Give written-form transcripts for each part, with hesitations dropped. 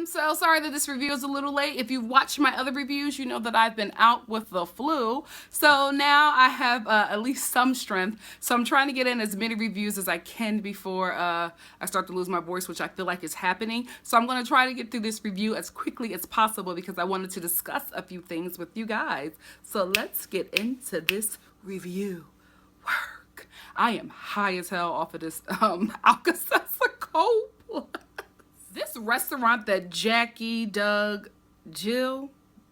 I'm so sorry that this review is a little late. If you've watched my other reviews, you know that I've been out with the flu. So now I have at least some strength. So I'm trying to get in as many reviews as I can before I start to lose my voice, which I feel like is happening. So I'm going to try to get through this review as quickly as possible because I wanted to discuss a few things with you guys. So let's get into this review. Work. I am high as hell off of this Alka-Seltzer Cold Plus. This restaurant that Jackie, Doug, BJ,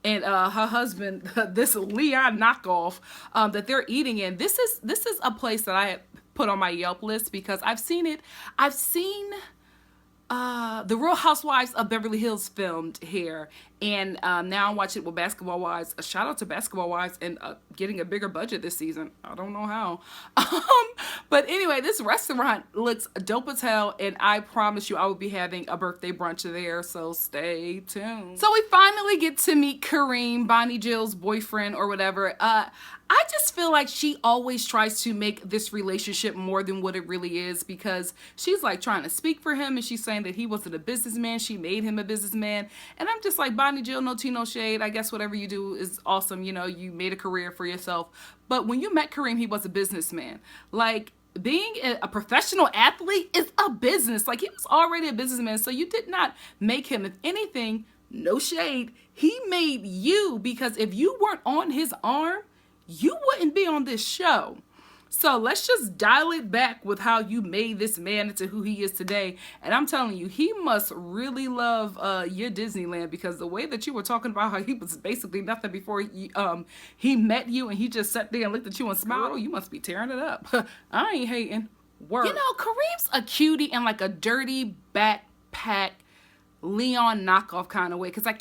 and her husband, this Leon knockoff that they're eating in. This is a place that I put on my Yelp list because I've seen it. I've seen The Real Housewives of Beverly Hills filmed here, and now I watch it with Basketball Wives. A shout out to Basketball Wives and getting a bigger budget this season. I don't know how. But anyway, this restaurant looks dope as hell, and I promise you I will be having a birthday brunch there, so stay tuned. So we finally get to meet Kareem, Bonnie Jill's boyfriend or whatever. I just feel like she always tries to make this relationship more than what it really is because she's like trying to speak for him and she's saying that he wasn't a businessman. She made him a businessman. And I'm just like, Bonnie Jill, no tea, no shade. I guess whatever you do is awesome. You know, you made a career for yourself. But when you met Kareem, he was a businessman. Like, being a professional athlete is a business. Like, he was already a businessman. So you did not make him. If anything, no shade, he made you because if you weren't on his arm, you wouldn't be on this show. So let's just dial it back with how you made this man into who he is today. And I'm telling you, he must really love your Disneyland because the way that you were talking about how he was basically nothing before he met you and he just sat there and looked at you and smiled. Oh, you must be tearing it up. I ain't hating. Word. You know, Kareem's a cutie in like a dirty backpack Leon knockoff kind of way because I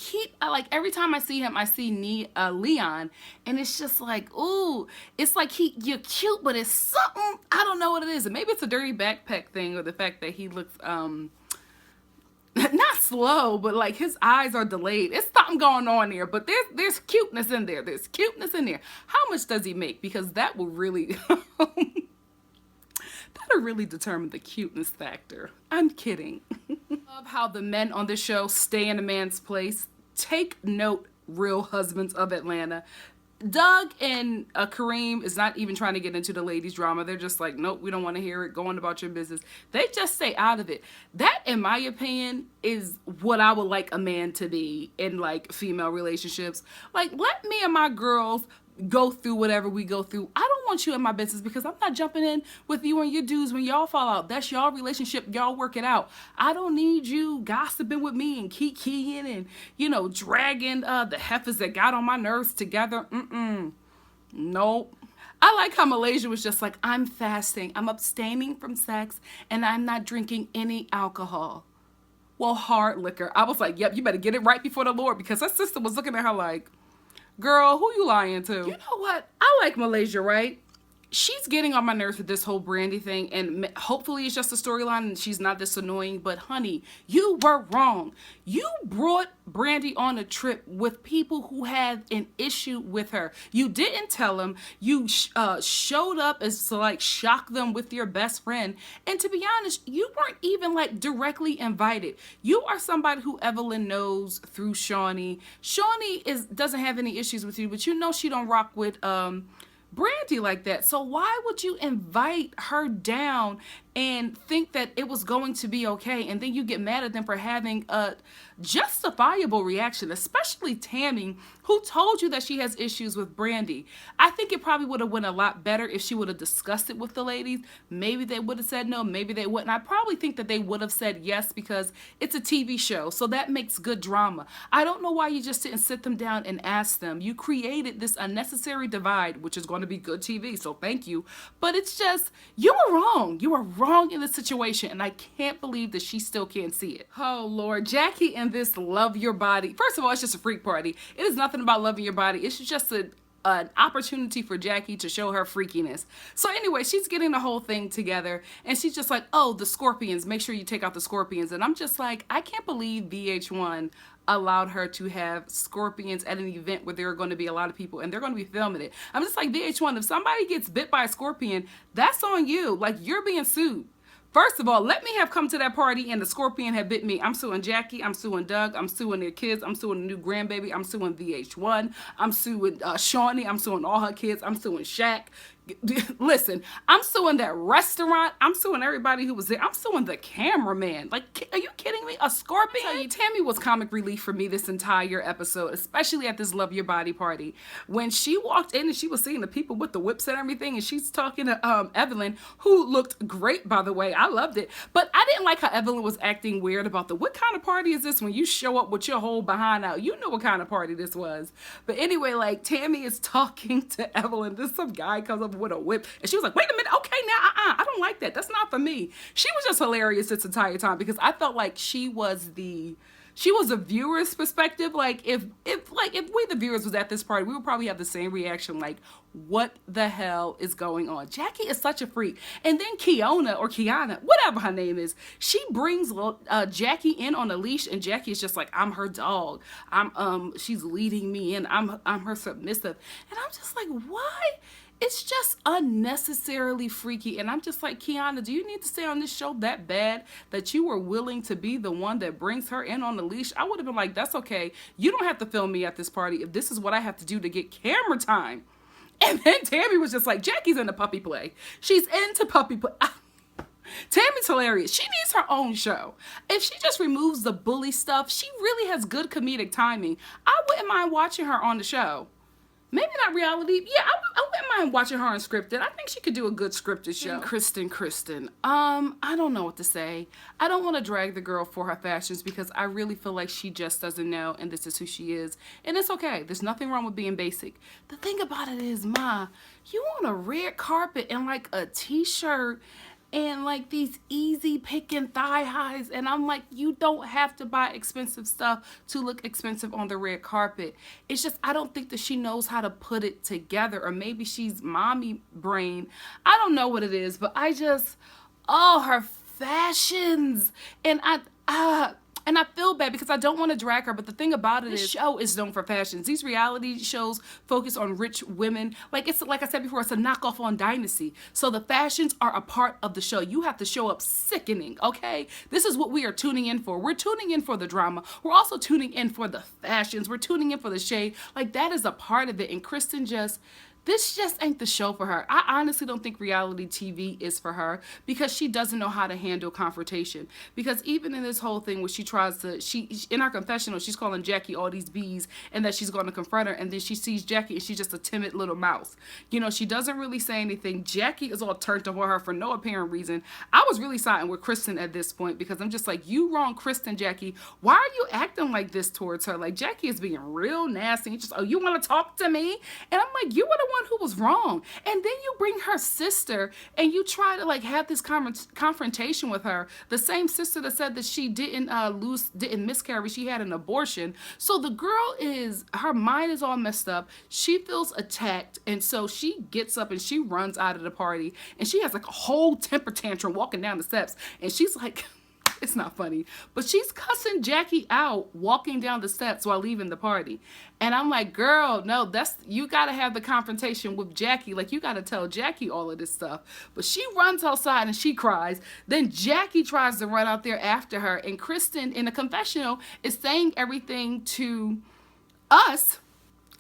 like every time I see him I see Leon and it's just like, ooh, it's like you're cute but it's something, I don't know what it is, and maybe it's a dirty backpack thing or the fact that he looks not slow but like his eyes are delayed. It's something going on there, but there's cuteness in there. How much does he make? Because that will really that'll really determine the cuteness factor. I'm kidding. Love how the men on the show stay in a man's place. Take note, Real Husbands of Atlanta. Doug and Kareem is not even trying to get into the ladies' drama. They're just like, nope, we don't want to hear it. Go on about your business. They just stay out of it. That, in my opinion, is what I would like a man to be in like female relationships. Like, let me and my girls go through whatever we go through. I don't want you in my business because I'm not jumping in with you and your dudes when y'all fall out. That's y'all relationship. Y'all work it out. I don't need you gossiping with me and kikiing and, you know, dragging the heifers that got on my nerves together. Nope. I like how Malaysia was just like, I'm fasting. I'm abstaining from sex and I'm not drinking any alcohol. Well, hard liquor. I was like, yep, you better get it right before the Lord because her sister was looking at her like, girl, who you lying to? You know what? I like Malaysia, right? She's getting on my nerves with this whole Brandy thing, and hopefully it's just a storyline and she's not this annoying, but honey, you were wrong. You brought Brandy on a trip with people who had an issue with her. You didn't tell them. You showed up as to like shock them with your best friend, and to be honest, you weren't even like directly invited. You are somebody who Evelyn knows through Shawnee. Shawnee doesn't have any issues with you, but you know she don't rock with Brandy like that. So why would you invite her down and think that it was going to be okay, and then you get mad at them for having a justifiable reaction, especially Tammy, who told you that she has issues with Brandy. I think it probably would have went a lot better if she would have discussed it with the ladies. Maybe they would have said no, maybe they wouldn't. I probably think that they would have said yes because it's a TV show, so that makes good drama. I don't know why you just didn't sit them down and ask them. You created this unnecessary divide, which is going to be good TV, so thank you. But it's just, you were wrong. You were wrong in this situation, and I can't believe that she still can't see it. Oh Lord, Jackie and this love your body. First of all, it's just a freak party. It is nothing about loving your body. It's just an opportunity for Jackie to show her freakiness. So anyway, she's getting the whole thing together, and she's just like, oh, the scorpions, make sure you take out the scorpions. And I'm just like, I can't believe VH1 allowed her to have scorpions at an event where there are going to be a lot of people and they're going to be filming it. I'm just like, VH1, if somebody gets bit by a scorpion, that's on you. Like, you're being sued First of all, let me have come to that party and the scorpion had bit me. I'm suing Jackie. I'm suing Doug. I'm suing their kids. I'm suing the new grandbaby. I'm suing VH1. I'm suing Shawnee. I'm suing all her kids. I'm suing Shaq. Listen, I'm suing that restaurant. I'm suing everybody who was there. I'm suing the cameraman. Like, are you kidding me? A scorpion? I tell you, Tammy was comic relief for me this entire episode, especially at this Love Your Body party. When she walked in and she was seeing the people with the whips and everything, and she's talking to Evelyn, who looked great, by the way. I loved it. But I didn't like how Evelyn was acting weird about what kind of party is this when you show up with your whole behind out? You know what kind of party this was. But anyway, like, Tammy is talking to Evelyn. This some guy comes up with a whip, and she was like, wait a minute, okay, now I don't like that, that's not for me. She was just hilarious this entire time, because I felt like she was a viewer's perspective. Like, if we the viewers was at this party, we would probably have the same reaction, like, what the hell is going on? Jackie is such a freak. And then Kiana, whatever her name is, she brings Jackie in on a leash, and Jackie is just like, I'm her dog. She's leading me in. I'm her submissive. And I'm just like, why? It's just unnecessarily freaky. And I'm just like, Kiana, do you need to stay on this show that bad that you were willing to be the one that brings her in on the leash? I would have been like, that's okay. You don't have to film me at this party if this is what I have to do to get camera time. And then Tammy was just like, Jackie's into puppy play. She's into puppy play. Tammy's hilarious. She needs her own show. If she just removes the bully stuff, she really has good comedic timing. I wouldn't mind watching her on the show. Maybe not reality. Yeah, I wouldn't mind watching her unscripted. I think she could do a good scripted show. Kristen. I don't know what to say. I don't want to drag the girl for her fashions because I really feel like she just doesn't know, and this is who she is. And it's okay. There's nothing wrong with being basic. The thing about it is, Ma, you on a red carpet and like a t-shirt and like these easy picking thigh highs, and I'm like, you don't have to buy expensive stuff to look expensive on the red carpet. It's just, I don't think that she knows how to put it together, or maybe she's mommy brain. I don't know what it is, but I just, oh, her fashions, and I feel bad because I don't want to drag her, but the thing about it is, this show is known for fashions. These reality shows focus on rich women. Like I said before, it's a knockoff on Dynasty. So the fashions are a part of the show. You have to show up sickening, okay? This is what we are tuning in for. We're tuning in for the drama. We're also tuning in for the fashions. We're tuning in for the shade. Like, that is a part of it. And Kristen this just ain't the show for her. I honestly don't think reality TV is for her because she doesn't know how to handle confrontation. Because even in this whole thing where she tries to, in our confessional, she's calling Jackie all these bees and that she's going to confront her, and then she sees Jackie and she's just a timid little mouse. You know, she doesn't really say anything. Jackie is all turned toward her for no apparent reason. I was really siding with Kristen at this point because I'm just like, you wrong Kristen, Jackie. Why are you acting like this towards her? Like, Jackie is being real nasty. And just, oh, you want to talk to me? And I'm like, you were the one who was wrong. And then you bring her sister and you try to like have this confrontation with her, the same sister that said that she didn't miscarry, she had an abortion. So the girl her mind is all messed up. She feels attacked, and so she gets up and she runs out of the party, and she has like a whole temper tantrum walking down the steps, and she's like, it's not funny, but she's cussing Jackie out walking down the steps while leaving the party. And I'm like, girl, no, you got to have the confrontation with Jackie. Like, you got to tell Jackie all of this stuff. But she runs outside and she cries. Then Jackie tries to run out there after her. And Kristen, in the confessional, is saying everything to us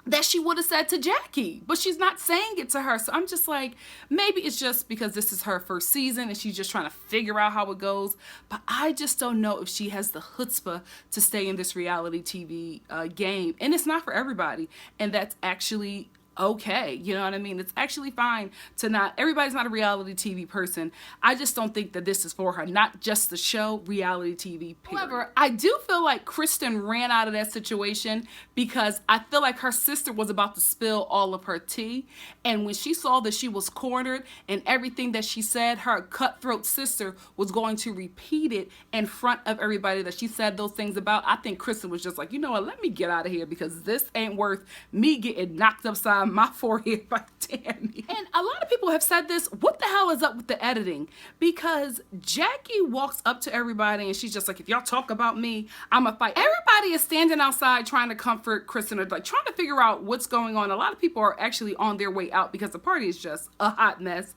that she would have said to Jackie, but she's not saying it to her. So I'm just like, maybe it's just because this is her first season and she's just trying to figure out how it goes. But I just don't know if she has the chutzpah to stay in this reality TV game. And it's not for everybody. And that's actually okay. You know what I mean? It's actually fine to not, everybody's not a reality TV person. I just don't think that this is for her. Not just the show, reality TV, period. However, I do feel like Kristen ran out of that situation because I feel like her sister was about to spill all of her tea. And when she saw that she was cornered and everything that she said, her cutthroat sister was going to repeat it in front of everybody that she said those things about. I think Kristen was just like, you know what, let me get out of here because this ain't worth me getting knocked upside on my forehead by Tammy. And a lot of people have said this, what the hell is up with the editing? Because Jackie walks up to everybody and she's just like, if y'all talk about me, I'm a fight. Everybody is standing outside trying to comfort Kristen, or like trying to figure out what's going on. A lot of people are actually on their way out because the party is just a hot mess.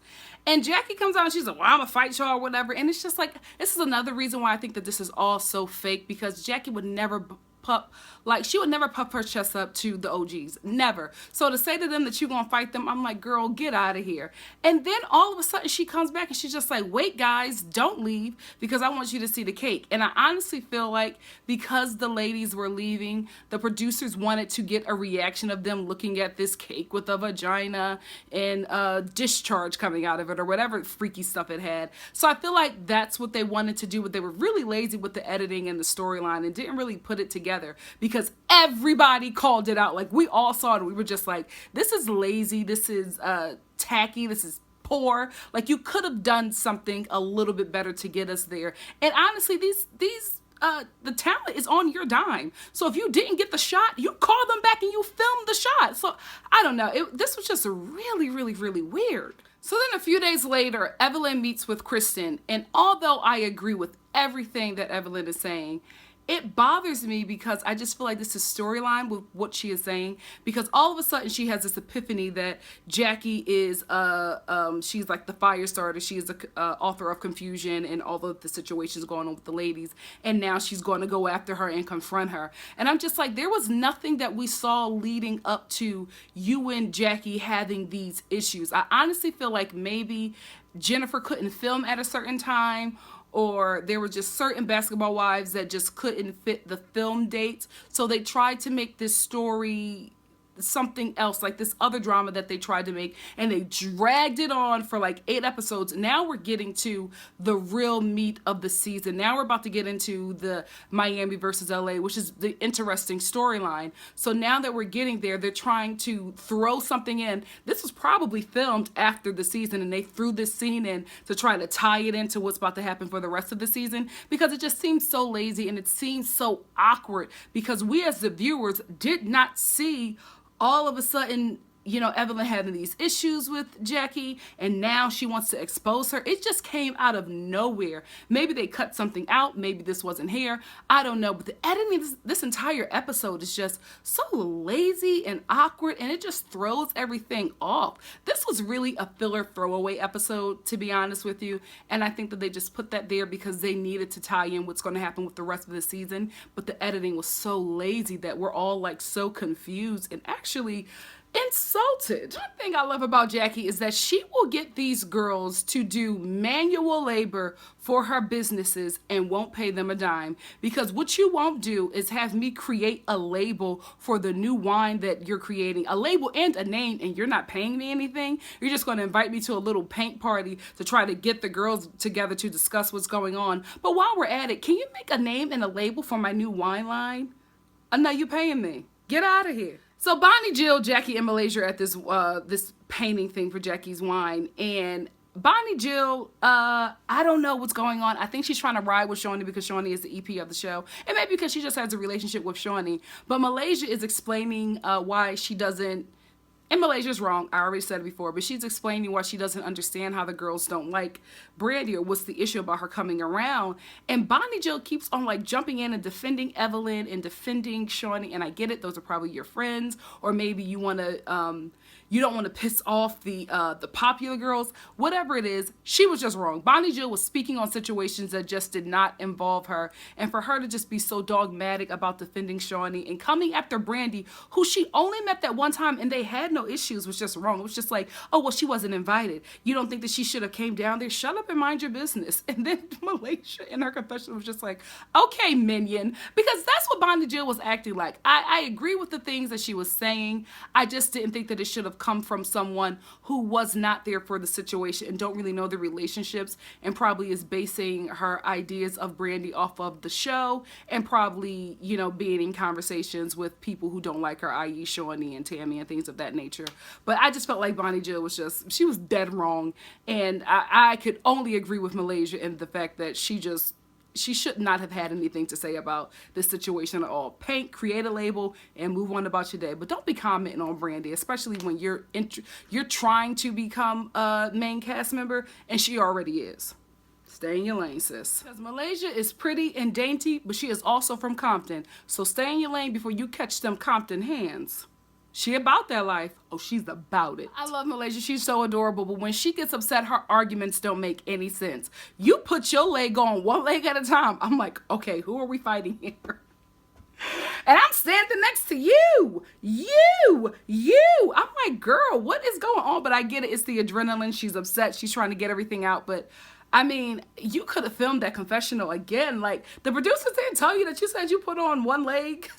And Jackie comes out and she's like, well, I'm gonna fight y'all or whatever. And it's just like, this is another reason why I think that this is all so fake, because Jackie would never she would never puff her chest up to the OGs, never. So to say to them that you're gonna fight them, I'm like, girl, get out of here. And then all of a sudden she comes back and she's just like, wait guys, don't leave, because I want you to see the cake. And I honestly feel like because the ladies were leaving, the producers wanted to get a reaction of them looking at this cake with a vagina and a discharge coming out of it or whatever freaky stuff it had. So I feel like that's what they wanted to do, but they were really lazy with the editing and the storyline and didn't really put it together, because everybody called it out. Like, we all saw it and we were just like, this is lazy, this is tacky, this is poor. Like, you could have done something a little bit better to get us there. And honestly, the talent is on your dime. So if you didn't get the shot, you call them back and you film the shot. So I don't know, this was just really, really, really weird. So then a few days later, Evelyn meets with Kristen, and although I agree with everything that Evelyn is saying, it bothers me because I just feel like this is storyline with what she is saying, because all of a sudden she has this epiphany that Jackie is she's like the fire starter, she is the author of confusion and all of the situations going on with the ladies, and now she's going to go after her and confront her. And I'm just like, there was nothing that we saw leading up to you and Jackie having these issues. I honestly feel like maybe Jennifer couldn't film at a certain time, or there were just certain basketball wives that just couldn't fit the film dates. So they tried to make this story something else, like this other drama that they tried to make, and they dragged it on for like 8 episodes. Now we're getting to the real meat of the season. Now we're about to get into the Miami versus LA, which is the interesting storyline. So now that we're getting there, they're trying to throw something in. This was probably filmed after the season, and they threw this scene in to try to tie it into what's about to happen for the rest of the season, because it just seems so lazy and it seems so awkward, because we as the viewers did not see all of a sudden, you know, Evelyn having these issues with Jackie, and now she wants to expose her. It just came out of nowhere. Maybe they cut something out. Maybe this wasn't here. I don't know. But the editing, this entire episode is just so lazy and awkward, and it just throws everything off. This was really a filler throwaway episode, to be honest with you. And I think that they just put that there because they needed to tie in what's going to happen with the rest of the season. But the editing was so lazy that we're all like so confused and actually insulted. One thing I love about Jackie is that she will get these girls to do manual labor for her businesses and won't pay them a dime, because what you won't do is have me create a label for the new wine that you're creating, a label and a name, and you're not paying me anything. You're just going to invite me to a little paint party to try to get the girls together to discuss what's going on. But while we're at it, can you make a name and a label for my new wine line? No, you're paying me. Get out of here. So Bonnie, Jill, Jackie, and Malaysia are at this this painting thing for Jackie's wine, and Bonnie Jill, I don't know what's going on. I think she's trying to ride with Shawnee because Shawnee is the EP of the show, and maybe because she just has a relationship with Shawnee. But Malaysia is explaining why she doesn't. And Malaysia's wrong, I already said it before, but she's explaining why she doesn't understand how the girls don't like Brandy, or what's the issue about her coming around. And Bonnie Jill keeps on like jumping in and defending Evelyn and defending Shawnee. And I get it, those are probably your friends, or maybe you want to, you don't want to piss off the popular girls. Whatever it is, she was just wrong. Bonnie Jill was speaking on situations that just did not involve her. And for her to just be so dogmatic about defending Shawnee and coming after Brandy, who she only met that one time and they had no issues, was just wrong. It was just like, oh, well, she wasn't invited. You don't think that she should have came down there? Shut up and mind your business. And then Malaysia in her confession was just like, okay, minion. Because that's what Bonnie Jill was acting like. I agree with the things that she was saying. I just didn't think that it should have come from someone who was not there for the situation and don't really know the relationships, and probably is basing her ideas of Brandy off of the show, and probably, you know, being in conversations with people who don't like her, i.e. Shawnee and Tammy and things of that nature. But I just felt like Bonnie Jill was just, she was dead wrong, and I could only agree with Malaysia in the fact that she just she should not have had anything to say about this situation at all. Paint, create a label, and move on about your day. But don't be commenting on Brandy, especially when you're trying to become a main cast member, and she already is. Stay in your lane, sis. Because Malaysia is pretty and dainty, but she is also from Compton. So stay in your lane before you catch them Compton hands. She about that life. Oh, she's about it. I love Malaysia. She's so adorable. But when she gets upset, her arguments don't make any sense. You put your leg on one leg at a time. I'm like, okay, who are we fighting here? And I'm standing next to you. I'm like, girl, what is going on? But I get it. It's the adrenaline. She's upset. She's trying to get everything out. But I mean, you could have filmed that confessional again. Like, the producers didn't tell you that you said you put on one leg.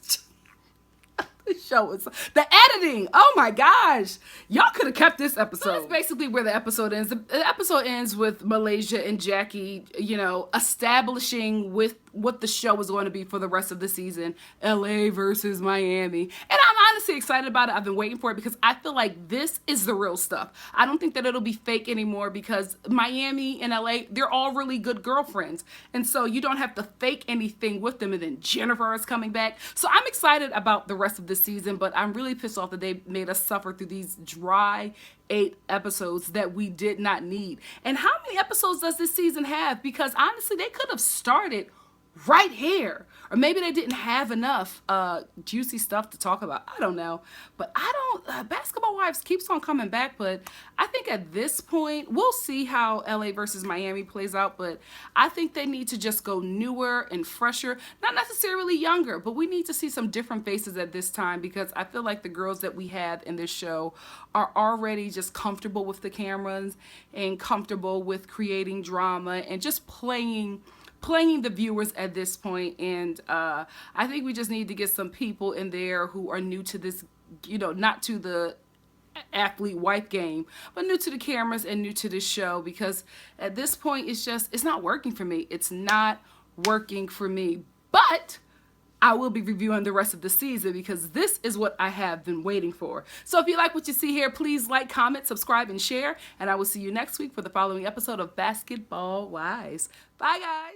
The show is the editing. Oh my gosh, y'all could have kept this episode. So that's basically where the episode ends. The episode ends with Malaysia and Jackie, you know, establishing with what the show is going to be for the rest of the season. LA versus Miami. And I'm honestly excited about it. I've been waiting for it because I feel like this is the real stuff. I don't think that it'll be fake anymore because Miami and LA, they're all really good girlfriends. And so you don't have to fake anything with them. And then Jennifer is coming back. So I'm excited about the rest of this season, but I'm really pissed off that they made us suffer through these dry 8 episodes that we did not need. And how many episodes does this season have? Because honestly, they could have started right here, or maybe they didn't have enough juicy stuff to talk about. I don't know, but Basketball Wives keeps on coming back, but I think at this point we'll see how LA versus Miami plays out. But I think they need to just go newer and fresher, not necessarily younger, but we need to see some different faces at this time, because I feel like the girls that we have in this show are already just comfortable with the cameras and comfortable with creating drama and just playing the viewers at this point. And I think we just need to get some people in there who are new to this, you know, not to the athlete wife game, but new to the cameras and new to this show, because at this point it's not working for me. It's not working for me. But I will be reviewing the rest of the season because this is what I have been waiting for. So if you like what you see here, please like, comment, subscribe, and share. And I will see you next week for the following episode of Basketball Wives. Bye, guys.